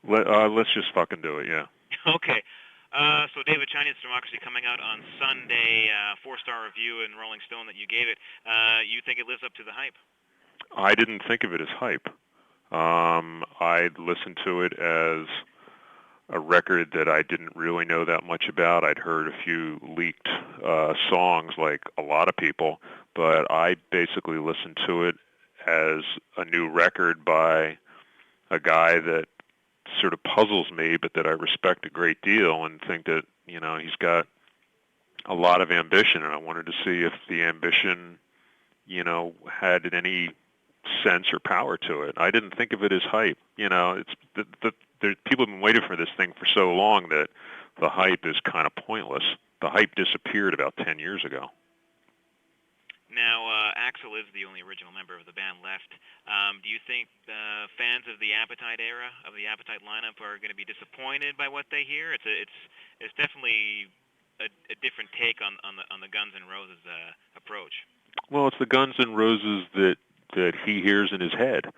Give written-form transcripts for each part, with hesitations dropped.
Let's just fucking do it, yeah. Okay. So David Chinese Democracy coming out on Sunday, 4-star review in Rolling Stone that you gave it. You think it lives up to the hype? I didn't think of it as hype. I listened to it as a record that I didn't really know that much about. I'd heard a few leaked songs like a lot of people, but I basically listened to it as a new record by a guy that sort of puzzles me, but that I respect a great deal and think that, he's got a lot of ambition, and I wanted to see if the ambition, had any sense or power to it. I didn't think of it as hype. It's people have been waiting for this thing for so long that the hype is kind of pointless. The hype disappeared about 10 years ago. Now, Axl is the only original member of the band left. Do you think fans of the Appetite era, of the Appetite lineup, are going to be disappointed by what they hear? It's definitely a different take on the Guns N' Roses approach. Well, it's the Guns N' Roses that he hears in his head.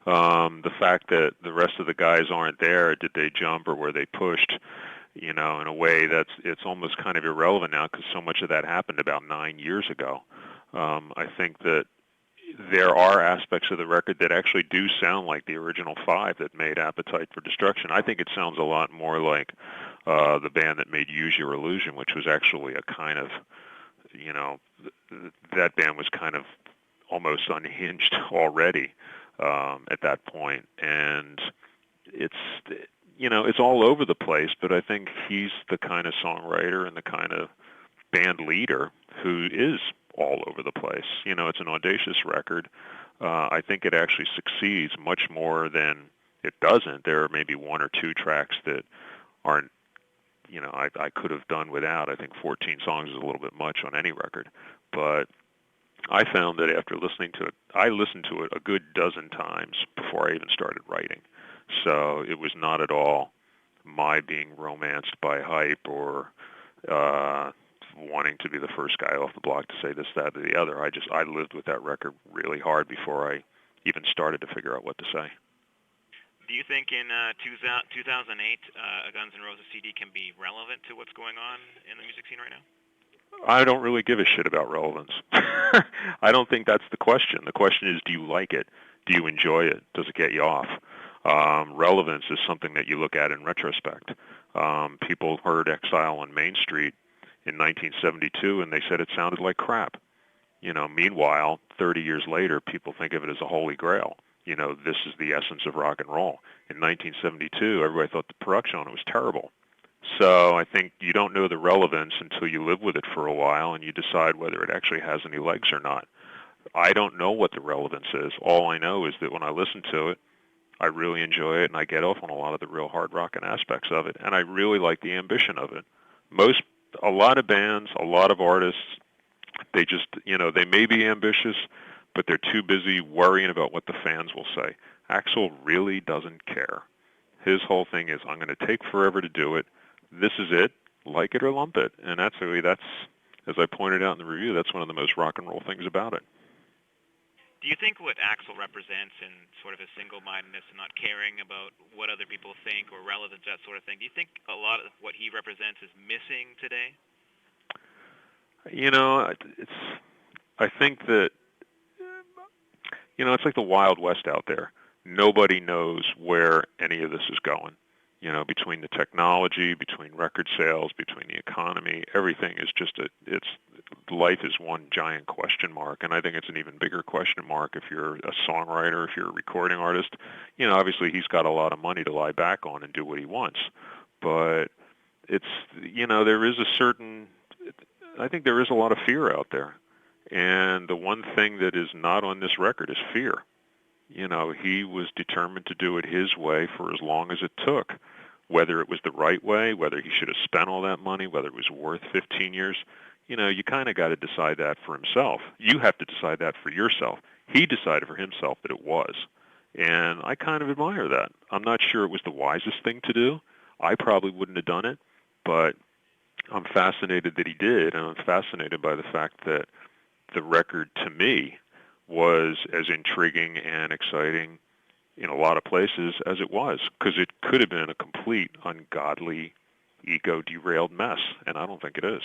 The fact that the rest of the guys aren't there, did they jump or were they pushed? In a way it's almost kind of irrelevant now because so much of that happened about 9 years ago. I think that there are aspects of the record that actually do sound like the original 5 that made Appetite for Destruction. I think it sounds a lot more like the band that made Use Your Illusion, which was actually a kind of, that band was kind of almost unhinged already at that point. And it's all over the place, but I think he's the kind of songwriter and the kind of band leader who is all over the place. It's an audacious record. I think it actually succeeds much more than it doesn't. There are maybe 1 or 2 tracks that aren't, I could have done without. I think 14 songs is a little bit much on any record. But I found that after listening to it, I listened to it a good dozen times before I even started writing. So it was not at all my being romanced by hype or wanting to be the first guy off the block to say this, that, or the other. I lived with that record really hard before I even started to figure out what to say. Do you think in 2008 a Guns N' Roses CD can be relevant to what's going on in the music scene right now? I don't really give a shit about relevance. I don't think that's the question. The question is, do you like it? Do you enjoy it? Does it get you off? Relevance is something that you look at in retrospect. People heard Exile on Main Street in 1972, and they said it sounded like crap. Meanwhile, 30 years later, people think of it as a holy grail. This is the essence of rock and roll. In 1972, everybody thought the production on it was terrible. So I think you don't know the relevance until you live with it for a while and you decide whether it actually has any legs or not. I don't know what the relevance is. All I know is that when I listen to it, I really enjoy it, and I get off on a lot of the real hard rockin' aspects of it, and I really like the ambition of it. A lot of bands, a lot of artists, they just, they may be ambitious, but they're too busy worrying about what the fans will say. Axl really doesn't care. His whole thing is, I'm going to take forever to do it. This is it. Like it or lump it. And that's, as I pointed out in the review, that's one of the most rock and roll things about it. Do you think what Axl represents in sort of his single-mindedness and not caring about what other people think or relevance, that sort of thing, do you think a lot of what he represents is missing today? I think that, it's like the Wild West out there. Nobody knows where any of this is going. Between the technology, between record sales, between the economy, everything is just life is one giant question mark. And I think it's an even bigger question mark if you're a songwriter, if you're a recording artist. Obviously he's got a lot of money to lie back on and do what he wants. But there is I think there is a lot of fear out there. And the one thing that is not on this record is fear. He was determined to do it his way for as long as it took. Whether it was the right way, whether he should have spent all that money, whether it was worth 15 years, you kind of got to decide that for himself. You have to decide that for yourself. He decided for himself that it was. And I kind of admire that. I'm not sure it was the wisest thing to do. I probably wouldn't have done it, but I'm fascinated that he did, and I'm fascinated by the fact that the record, to me, was as intriguing and exciting in a lot of places as it was, because it could have been a complete ungodly, ego-derailed mess, and I don't think it is.